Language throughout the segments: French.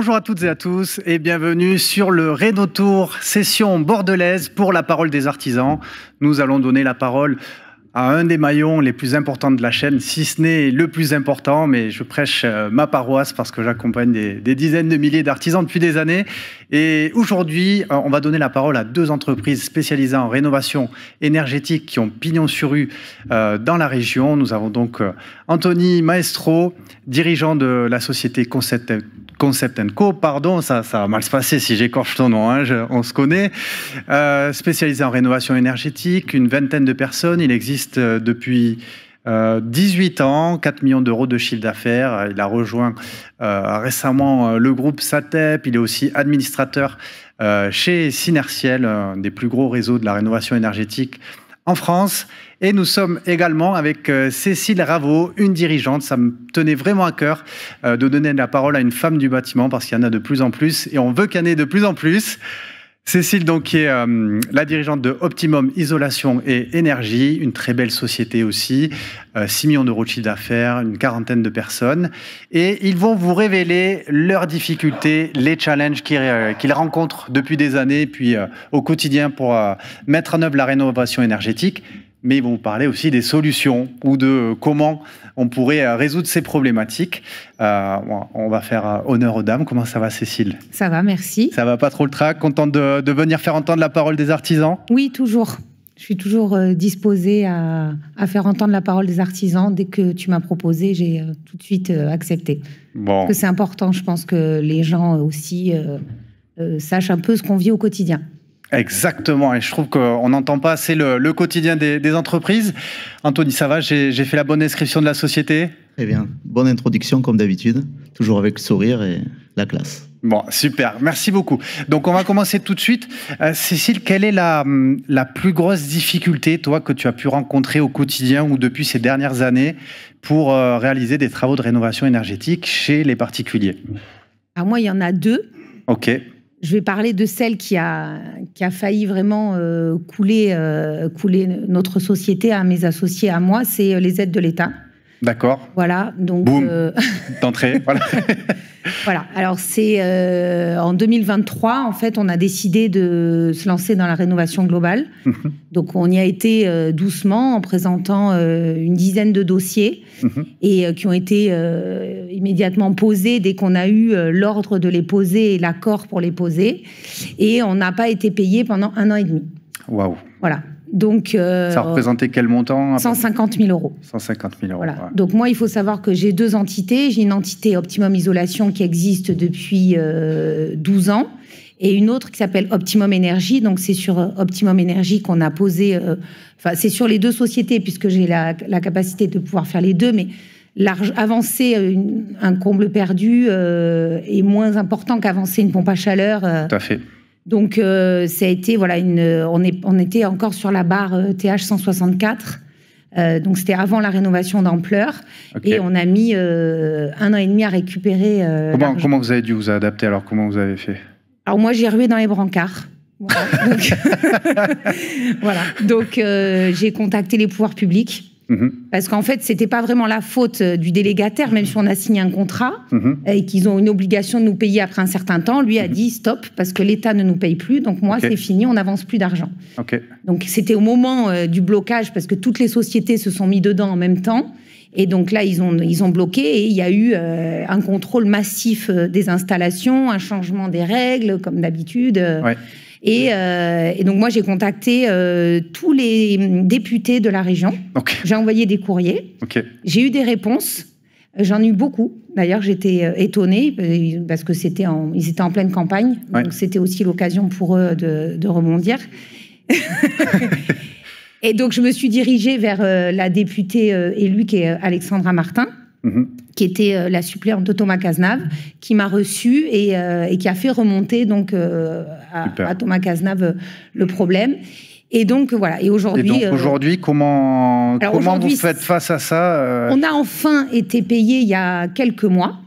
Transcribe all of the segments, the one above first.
Bonjour à toutes et à tous et bienvenue sur le Rénotour session bordelaise pour la parole des artisans. Nous allons donner la parole à un des maillons les plus importants de la chaîne, si ce n'est le plus important, mais je prêche ma paroisse parce que j'accompagne des dizaines de milliers d'artisans depuis des années. Et aujourd'hui, on va donner la parole à deux entreprises spécialisées en rénovation énergétique qui ont pignon sur rue dans la région. Nous avons donc Anthony Maestro, dirigeant de la société Concept Co, pardon, ça va mal se passer si j'écorche ton nom, hein, on se connaît, spécialisé en rénovation énergétique, une vingtaine de personnes, il existe depuis 18 ans, 4 millions d'euros de chiffre d'affaires, il a rejoint récemment le groupe SATEP, il est aussi administrateur chez Synertiel, un des plus gros réseaux de la rénovation énergétique en France. Et nous sommes également avec Cécile Raveau, une dirigeante. Ça me tenait vraiment à cœur de donner la parole à une femme du bâtiment parce qu'il y en a de plus en plus et on veut qu'il y en ait de plus en plus. Cécile, donc, qui est la dirigeante de Optimum Isolation et Énergie, une très belle société aussi, 6 millions d'euros de chiffre d'affaires, une quarantaine de personnes. Et ils vont vous révéler leurs difficultés, les challenges qu'ils rencontrent depuis des années, puis au quotidien pour mettre en œuvre la rénovation énergétique. Mais ils vont vous parler aussi des solutions ou de comment on pourrait résoudre ces problématiques. On va faire honneur aux dames. Comment ça va, Cécile? Ça va, merci. Ça va pas trop le trac? Contente de venir faire entendre la parole des artisans? Oui, toujours. Je suis toujours disposée à faire entendre la parole des artisans. Dès que tu m'as proposé, j'ai tout de suite accepté. Bon. Parce que c'est important, je pense que les gens aussi sachent un peu ce qu'on vit au quotidien. Exactement, et je trouve qu'on n'entend pas assez le quotidien des entreprises. Anthony, ça va? J'ai fait la bonne description de la société? Très bien, bonne introduction comme d'habitude, toujours avec le sourire et la classe. Bon, super, merci beaucoup. Donc on va commencer tout de suite. Cécile, quelle est la plus grosse difficulté, toi, que tu as pu rencontrer au quotidien ou depuis ces dernières années pour réaliser des travaux de rénovation énergétique chez les particuliers? Alors moi, il y en a deux. Ok. Je vais parler de celle qui a failli vraiment couler notre société, à mes associés, à moi, c'est les aides de l'État. D'accord. Voilà, donc... Boum, d'entrée, voilà. Voilà, alors c'est en 2023, en fait, on a décidé de se lancer dans la rénovation globale. Donc on y a été doucement en présentant une dizaine de dossiers et qui ont été immédiatement posés dès qu'on a eu l'ordre de les poser et l'accord pour les poser. Et on n'a pas été payé pendant 1 an et demi. Waouh. Voilà. Donc, ça représentait quel montant? 150 000 euros. 150 000 euros. Voilà. Ouais. Donc moi, il faut savoir que j'ai deux entités. J'ai une entité Optimum Isolation qui existe depuis 12 ans et une autre qui s'appelle Optimum Énergie. Donc c'est sur Optimum Énergie qu'on a posé... Enfin, c'est sur les deux sociétés puisque j'ai la capacité de pouvoir faire les deux, mais avancer un comble perdu est moins important qu'avancer une pompe à chaleur. Tout à fait. Donc, ça a été, voilà, on était encore sur la barre TH 164. Donc, c'était avant la rénovation d'ampleur. Okay. Et on a mis 1 an et demi à récupérer. Comment vous avez dû vous adapter? Alors, comment vous avez fait? Alors, moi, j'ai rué dans les brancards. Voilà. Donc, voilà. Donc j'ai contacté les pouvoirs publics. Parce qu'en fait, c'était pas vraiment la faute du délégataire, même si on a signé un contrat et qu'ils ont une obligation de nous payer après un certain temps. Lui a dit stop, parce que l'État ne nous paye plus. Donc moi, c'est fini, on n'avance plus d'argent. Donc c'était au moment du blocage, parce que toutes les sociétés se sont mis dedans en même temps. Et donc là, ils ont bloqué et il y a eu un contrôle massif des installations, un changement des règles, comme d'habitude. Et donc, moi, j'ai contacté tous les députés de la région. J'ai envoyé des courriers. J'ai eu des réponses. J'en ai eu beaucoup. D'ailleurs, j'étais étonnée parce que ils étaient en pleine campagne. Donc, c'était aussi l'occasion pour eux de rebondir. Et donc, je me suis dirigée vers la députée élue qui est Alexandra Martin. Qui était la suppléante de Thomas Cazenave, qui m'a reçue et qui a fait remonter donc, à Thomas Cazenave le problème. Et donc, voilà. Et aujourd'hui, comment vous faites face à ça? On a enfin été payé il y a quelques mois.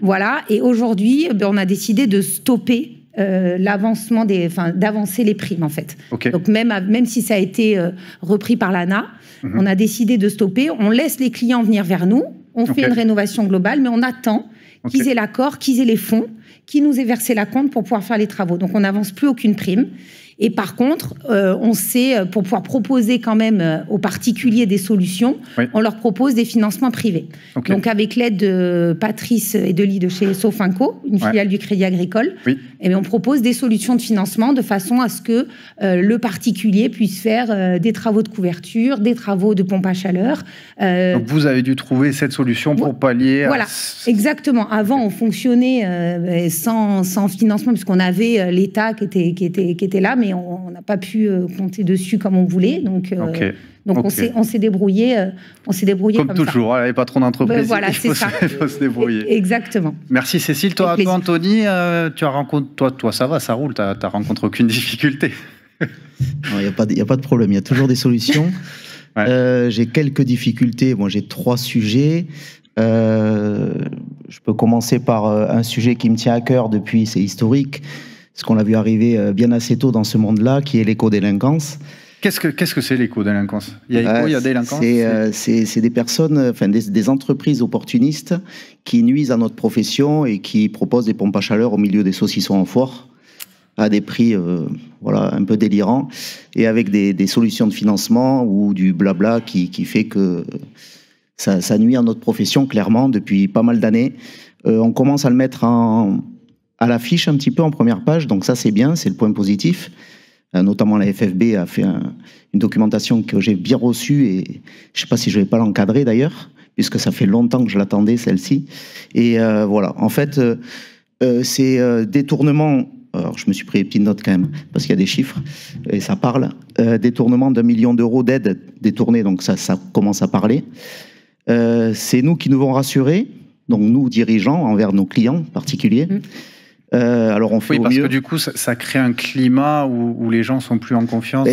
Voilà. Et aujourd'hui, on a décidé de stopper l'avancement d'avancer les primes, en fait. Donc, même si ça a été repris par l'ANA, on a décidé de stopper. On laisse les clients venir vers nous. On fait une rénovation globale, mais on attend qu'ils aient l'accord, qu'ils aient les fonds, qu'ils nous aient versé la compte pour pouvoir faire les travaux. Donc, on n'avance plus aucune prime. Et par contre, on sait, pour pouvoir proposer quand même aux particuliers des solutions, on leur propose des financements privés. Donc, avec l'aide de Patrice et Delis de chez Sofinco, une filiale du Crédit Agricole, et on propose des solutions de financement de façon à ce que le particulier puisse faire des travaux de couverture, des travaux de pompe à chaleur. Donc, vous avez dû trouver cette solution pour pallier... Voilà, exactement. Avant, on fonctionnait sans financement, puisqu'on avait l'État qui était là, mais on n'a pas pu compter dessus comme on voulait. Donc, on s'est débrouillé comme toujours, les patrons d'entreprise, voilà, il faut se débrouiller. Exactement. Merci Cécile. Toi Anthony, toi ça va, ça roule, tu n'as rencontré aucune difficulté. Il n'y a pas de problème, il y a toujours des solutions. J'ai quelques difficultés, j'ai 3 sujets. Je peux commencer par un sujet qui me tient à cœur depuis, c'est historique, parce qu'on l'a vu arriver bien assez tôt dans ce monde-là, qui est l'éco-délinquance. Qu'est-ce que c'est l'éco-délinquance? Il y a éco, il y a délinquance. C'est des personnes, enfin des entreprises opportunistes qui nuisent à notre profession et qui proposent des pompes à chaleur au milieu des saucissons en foire à des prix un peu délirants et avec des solutions de financement ou du blabla qui fait que ça nuit à notre profession clairement depuis pas mal d'années. On commence à le mettre à l'affiche un petit peu en première page, donc ça c'est bien, c'est le point positif. Notamment la FFB a fait une documentation que j'ai bien reçue et je ne sais pas si je ne vais pas l'encadrer d'ailleurs, puisque ça fait longtemps que je l'attendais celle-ci. Et voilà, en fait, c'est détournement, alors je me suis pris les petites notes quand même, parce qu'il y a des chiffres, et ça parle, détournement d'1 million d'euros d'aide détournée, donc ça commence à parler. C'est nous qui nous devons rassurer, donc nous dirigeants, envers nos clients particuliers. Alors on fait au mieux. Parce que du coup, ça crée un climat où les gens sont plus en confiance.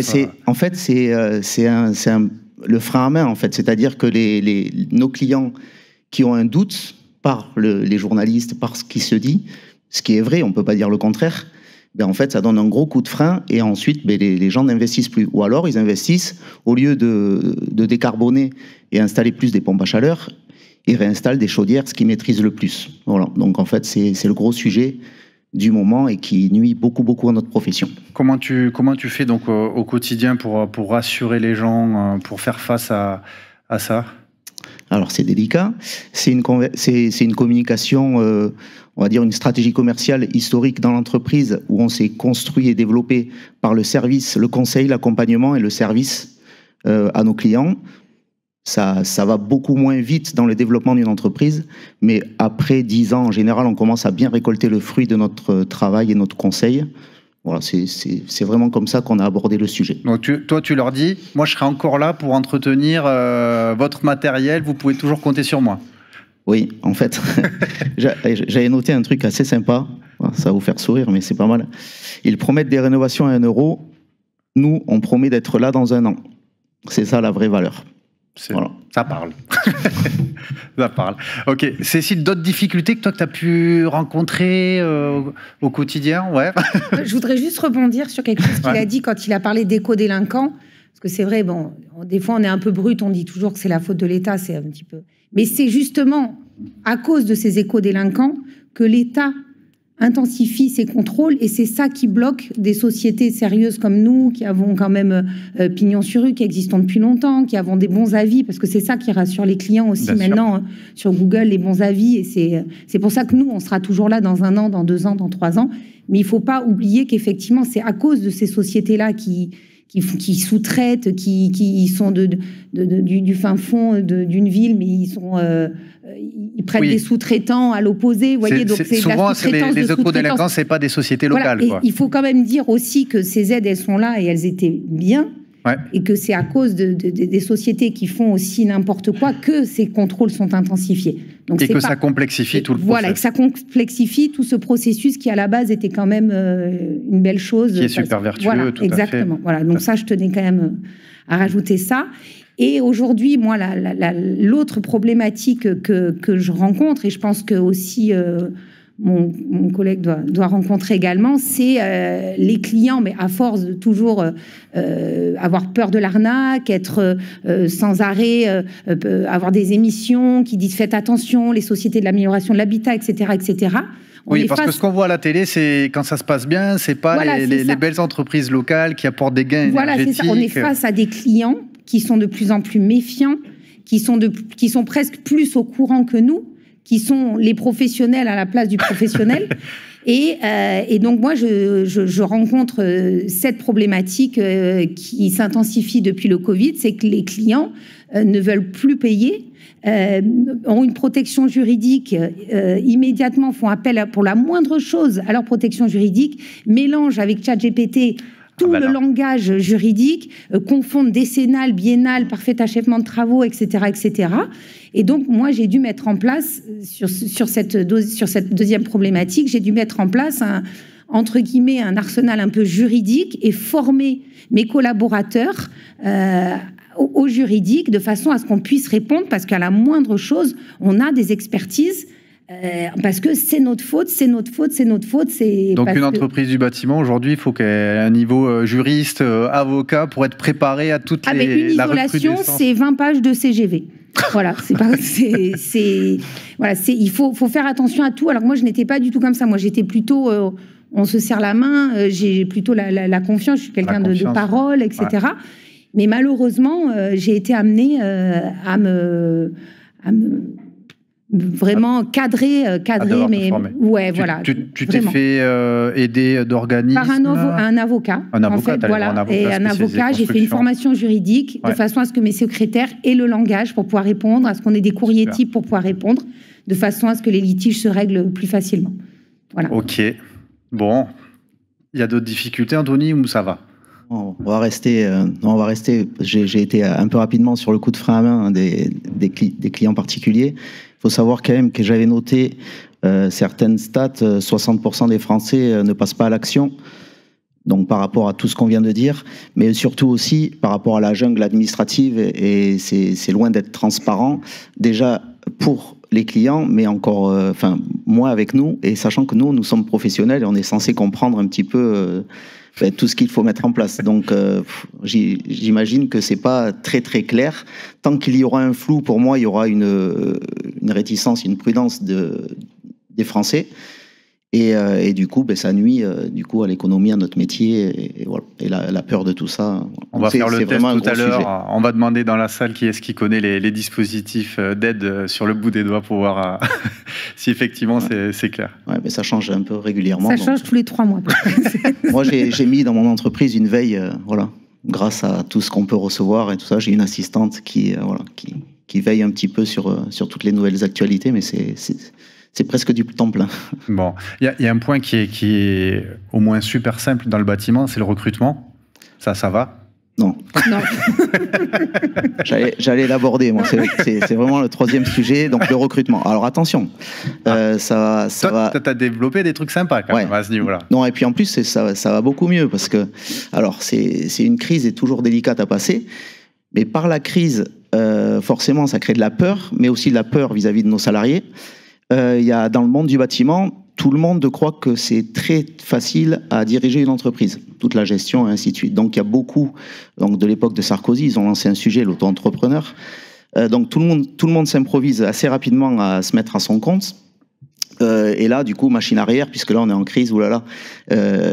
En fait, c'est le frein à main, en fait. C'est-à-dire que nos clients qui ont un doute par les journalistes, par ce qui se dit, ce qui est vrai, on ne peut pas dire le contraire, en fait, ça donne un gros coup de frein et ensuite, les gens n'investissent plus. Ou alors, ils investissent, au lieu de décarboner et installer plus des pompes à chaleur, ils réinstallent des chaudières, ce qu'ils maîtrisent le plus. Voilà. Donc, en fait, c'est le gros sujet du moment et qui nuit beaucoup à notre profession. Comment tu fais donc au quotidien pour rassurer les gens, pour faire face à ça? Alors c'est délicat, c'est une communication, on va dire une stratégie commerciale historique dans l'entreprise où on s'est construit et développé par le service, le conseil, l'accompagnement et le service à nos clients. Ça va beaucoup moins vite dans le développement d'une entreprise, mais après 10 ans, en général, on commence à bien récolter le fruit de notre travail et notre conseil. Voilà, c'est vraiment comme ça qu'on a abordé le sujet. Donc toi, tu leur dis, moi, je serai encore là pour entretenir votre matériel, vous pouvez toujours compter sur moi. Oui, en fait, j'avais noté un truc assez sympa, ça va vous faire sourire, mais c'est pas mal. Ils promettent des rénovations à 1 €, nous, on promet d'être là dans 1 an. C'est ça la vraie valeur. Voilà. Ça parle. Ça parle. Ok. Cécile, d'autres difficultés que toi que tu as pu rencontrer au quotidien? Je voudrais juste rebondir sur quelque chose qu'il a dit quand il a parlé d'éco-délinquants. Parce que c'est vrai, des fois on est un peu brut, on dit toujours que c'est la faute de l'État, c'est un petit peu... Mais c'est justement à cause de ces éco-délinquants que l'État intensifie ses contrôles et c'est ça qui bloque des sociétés sérieuses comme nous, qui avons quand même pignon sur rue, qui existons depuis longtemps, qui avons des bons avis, parce que c'est ça qui rassure les clients aussi. Bien maintenant sur Google, les bons avis, et c'est pour ça que nous, on sera toujours là dans 1 an, dans 2 ans, dans 3 ans. Mais il ne faut pas oublier qu'effectivement, c'est à cause de ces sociétés-là qui sous-traitent, qui sont du fin fond d'une ville, mais ils prêtent des sous-traitants à l'opposé. Vous voyez, donc c'est souvent les éco-délinquants, c'est pas des sociétés locales. Voilà, il faut quand même dire aussi que ces aides, elles sont là et elles étaient bien. Et que c'est à cause des sociétés qui font aussi n'importe quoi que ces contrôles sont intensifiés. Donc et que ça complexifie tout le processus. Voilà, que ça complexifie tout ce processus qui, à la base, était quand même une belle chose. Qui est super vertueux, voilà, tout exactement. à fait. Voilà, donc ça, je tenais quand même à rajouter ça. Et aujourd'hui, moi, l'autre problématique que je rencontre, et je pense que aussi mon collègue doit rencontrer également, c'est les clients, mais à force de toujours avoir peur de l'arnaque, être sans arrêt, avoir des émissions qui disent faites attention, les sociétés de l'amélioration de l'habitat, etc., etc. Oui, parce que ce qu'on voit à la télé, c'est quand ça se passe bien, c'est pas les belles entreprises locales qui apportent des gains énergétiques. C'est ça. On est face à des clients qui sont de plus en plus méfiants, qui sont presque plus au courant que nous, qui sont les professionnels à la place du professionnel. Et donc moi, je rencontre cette problématique qui s'intensifie depuis le Covid, c'est que les clients ne veulent plus payer, ont une protection juridique, immédiatement font appel pour la moindre chose à leur protection juridique, mélangent avec ChatGPT tout le langage juridique, confondent décennal, biennal, parfait achèvement de travaux, etc., etc. Et donc, moi, j'ai dû mettre en place, sur cette deuxième problématique, j'ai dû mettre en place entre guillemets, un arsenal un peu juridique et former mes collaborateurs au juridique de façon à ce qu'on puisse répondre, parce qu'à la moindre chose, on a des expertises. Parce que c'est notre faute, c'est notre faute, c'est notre faute. Donc une entreprise du bâtiment, aujourd'hui, il faut qu'elle ait un niveau juriste, avocat, pour être préparée à toutes une isolation, c'est 20 pages de CGV. Voilà, il faut faire attention à tout. Alors moi, je n'étais pas du tout comme ça. Moi, j'étais plutôt... on se serre la main, j'ai plutôt la confiance, je suis quelqu'un de parole, etc. Ouais. Mais malheureusement, j'ai été amenée à me vraiment cadrer, mais ouais, voilà. Tu t'es fait aider d'organismes par un avocat. Un avocat, en fait, voilà. Et un avocat, j'ai fait une formation juridique de façon à ce que mes secrétaires aient le langage pour pouvoir répondre, à ce qu'on ait des courriers types pour pouvoir répondre, de façon à ce que les litiges se règlent plus facilement. Voilà. Ok. Bon, il y a d'autres difficultés, Anthony, ou ça va? On va rester. J'ai été un peu rapidement sur le coup de frein à main des clients particuliers. Il faut savoir quand même que j'avais noté certaines stats. 60% des Français ne passent pas à l'action. Donc par rapport à tout ce qu'on vient de dire, mais surtout aussi par rapport à la jungle administrative, et c'est loin d'être transparent. Déjà pour les clients, mais encore, moi avec nous, et sachant que nous sommes professionnels et on est censé comprendre un petit peu tout ce qu'il faut mettre en place. Donc j'imagine que c'est pas très très clair. Tant qu'il y aura un flou, pour moi, il y aura une réticence, une prudence des Français. Et du coup, ça nuit du coup à l'économie, à notre métier, et voilà. Et la peur de tout ça. On va faire le test tout à l'heure. On va demander dans la salle qui est-ce qui connaît les dispositifs d'aide sur le bout des doigts pour voir si effectivement c'est clair. Ouais, mais ça change un peu régulièrement. Ça change tous les 3 mois. Moi, j'ai mis dans mon entreprise une veille, voilà, grâce à tout ce qu'on peut recevoir et tout ça. J'ai une assistante qui veille un petit peu sur toutes les nouvelles actualités, mais c'est presque du temps plein. Bon, il y a un point qui est au moins super simple dans le bâtiment, c'est le recrutement. Ça va? Non. J'allais l'aborder, moi. C'est vraiment le 3e sujet, donc le recrutement. Alors attention, ça va... T'as développé des trucs sympas quand même à ce niveau-là. Non, et puis en plus, ça va beaucoup mieux, parce que, alors, c'est une crise est toujours délicate à passer, mais par la crise, forcément, ça crée de la peur, mais aussi de la peur vis-à-vis de nos salariés. Il y a dans le monde du bâtiment, tout le monde croit que c'est très facile à diriger une entreprise, toute la gestion et ainsi de suite. Donc il y a beaucoup, donc de l'époque de Sarkozy, ils ont lancé un sujet, l'auto-entrepreneur. Donc tout le monde s'improvise assez rapidement à se mettre à son compte. Et là, du coup, machine arrière, puisque là on est en crise, oulala.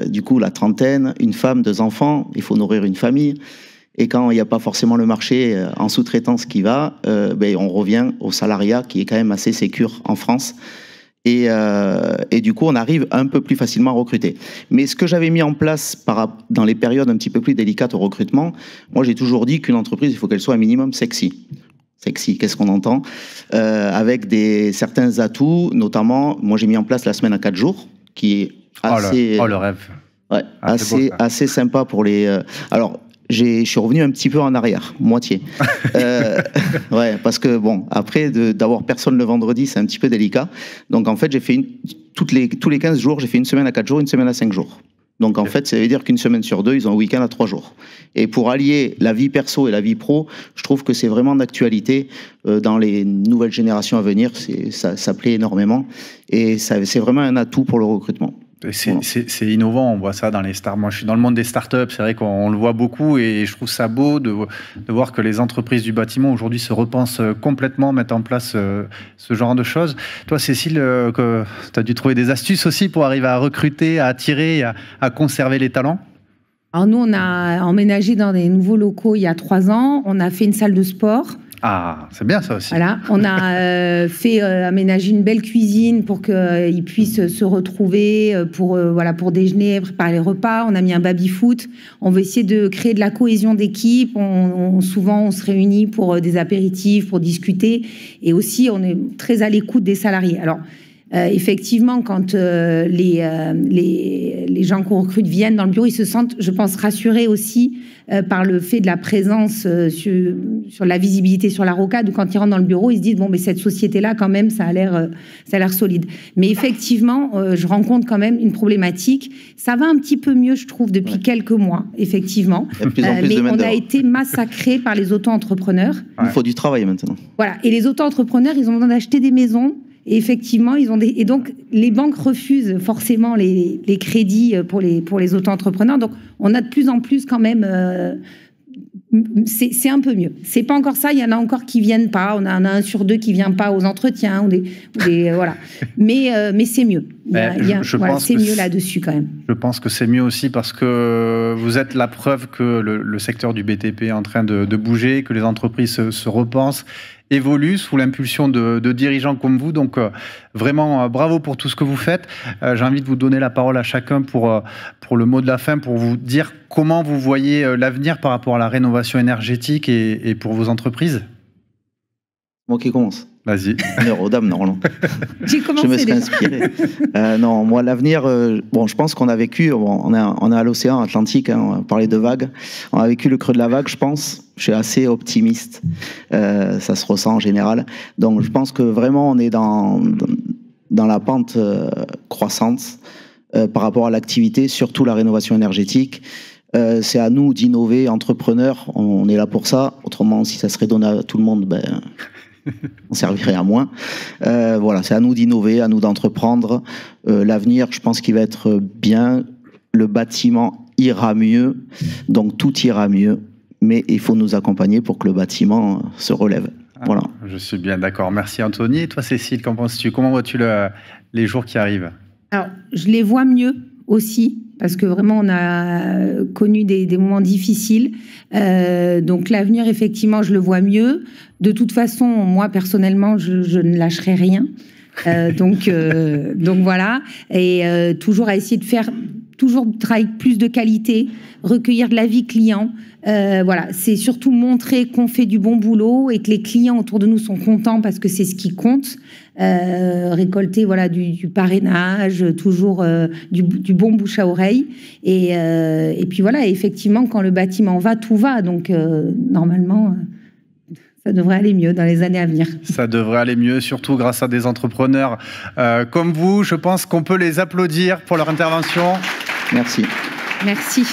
Du coup, la trentaine, une femme, 2 enfants, il faut nourrir une famille. Et quand il n'y a pas forcément le marché en sous-traitance qui va, on revient au salariat qui est quand même assez sécure en France. Et du coup, on arrive un peu plus facilement à recruter. Mais ce que j'avais mis en place dans les périodes un petit peu plus délicates au recrutement, moi j'ai toujours dit qu'une entreprise, il faut qu'elle soit un minimum sexy. Sexy, qu'est-ce qu'on entend? Avec certains atouts, notamment, moi j'ai mis en place la semaine à 4 jours, qui est assez... le rêve. Ouais, assez sympa pour les... Alors, je suis revenu un petit peu en arrière, moitié. Ouais, parce que bon, après d'avoir personne le vendredi, c'est un petit peu délicat. Donc en fait, j'ai fait tous les 15 jours, j'ai fait une semaine à 4 jours, une semaine à 5 jours. Donc en fait, ça veut dire qu'une semaine sur 2, ils ont un week-end à 3 jours. Et pour allier la vie perso et la vie pro, je trouve que c'est vraiment d'actualité dans les nouvelles générations à venir. Ça plaît énormément et c'est vraiment un atout pour le recrutement. C'est innovant, on voit ça dans les stars. Moi, je suis dans le monde des startups, c'est vrai qu'on le voit beaucoup et je trouve ça beau de voir que les entreprises du bâtiment aujourd'hui se repensent complètement, mettent en place ce genre de choses. Toi, Cécile, tu as dû trouver des astuces aussi pour arriver à recruter, à attirer, à conserver les talents? Alors nous, on a emménagé dans des nouveaux locaux il y a 3 ans. On a fait une salle de sport. Ah, c'est bien ça aussi. Voilà, on a fait aménager une belle cuisine pour qu'ils puissent se retrouver pour déjeuner, préparer les repas. On a mis un baby-foot. On veut essayer de créer de la cohésion d'équipe. Souvent, on se réunit pour des apéritifs, pour discuter. Et aussi, on est très à l'écoute des salariés. Alors, effectivement, quand les gens qu'on recrute viennent dans le bureau, ils se sentent, je pense, rassurés aussi par le fait de la présence sur la visibilité sur la rocade. Quand ils rentrent dans le bureau, ils se disent bon, mais cette société-là, quand même, ça a l'air solide. Mais effectivement, je rencontre quand même une problématique. Ça va un petit peu mieux, je trouve, depuis quelques mois, effectivement. Mais on a été massacrés par les auto-entrepreneurs. Il faut du travail maintenant. Voilà. Et les auto-entrepreneurs, ils ont besoin d'acheter des maisons. Et effectivement, et donc les banques refusent forcément les crédits pour les auto-entrepreneurs. Donc on a de plus en plus quand même. C'est un peu mieux. C'est pas encore ça. Il y en a encore qui viennent pas. On a 1 sur 2 qui vient pas aux entretiens. Voilà. Mais c'est mieux. C'est mieux là-dessus quand même. Je pense que c'est mieux aussi parce que vous êtes la preuve que le secteur du BTP est en train de bouger, que les entreprises se repensent, évolue sous l'impulsion de dirigeants comme vous. Donc, vraiment, bravo pour tout ce que vous faites. J'ai envie de vous donner la parole à chacun pour le mot de la fin, pour vous dire comment vous voyez l'avenir par rapport à la rénovation énergétique et pour vos entreprises. Moi qui commence. Vas-y. Honneur aux dames, normalement. J'ai commencé. Je me serais inspiré. Non, moi, l'avenir, je pense qu'on a vécu, on est à l'océan Atlantique, hein, on parlait de vagues. On a vécu le creux de la vague, je pense. Je suis assez optimiste. Ça se ressent en général. Donc, je pense que vraiment, on est dans la pente croissante par rapport à l'activité, surtout la rénovation énergétique. C'est à nous d'innover, entrepreneurs. On est là pour ça. Autrement, si ça serait donné à tout le monde, on servirait à moins. Voilà, c'est à nous d'innover, à nous d'entreprendre. L'avenir, je pense qu'il va être bien. Le bâtiment ira mieux, donc tout ira mieux. Mais il faut nous accompagner pour que le bâtiment se relève. Voilà. Je suis bien d'accord. Merci Anthony. Et toi Cécile, qu'en penses-tu? Comment vois-tu les jours qui arrivent? Alors, je les vois mieux aussi, parce que vraiment, on a connu des moments difficiles. Donc, l'avenir, effectivement, je le vois mieux. De toute façon, moi, personnellement, je ne lâcherai rien. Donc voilà. Et toujours à essayer de faire toujours travailler plus de qualité, recueillir de l'avis client. Voilà, c'est surtout montrer qu'on fait du bon boulot et que les clients autour de nous sont contents parce que c'est ce qui compte. Récolter du parrainage, toujours du bon bouche à oreille. Et puis voilà, effectivement, quand le bâtiment va, tout va. Donc normalement, ça devrait aller mieux dans les années à venir. Ça devrait aller mieux, surtout grâce à des entrepreneurs comme vous. Je pense qu'on peut les applaudir pour leur intervention. Merci. Merci.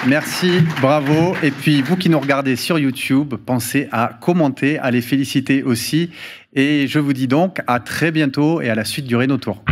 Merci, bravo. Et puis, vous qui nous regardez sur YouTube, pensez à commenter, à les féliciter aussi. Et je vous dis donc à très bientôt et à la suite du Réno Tour.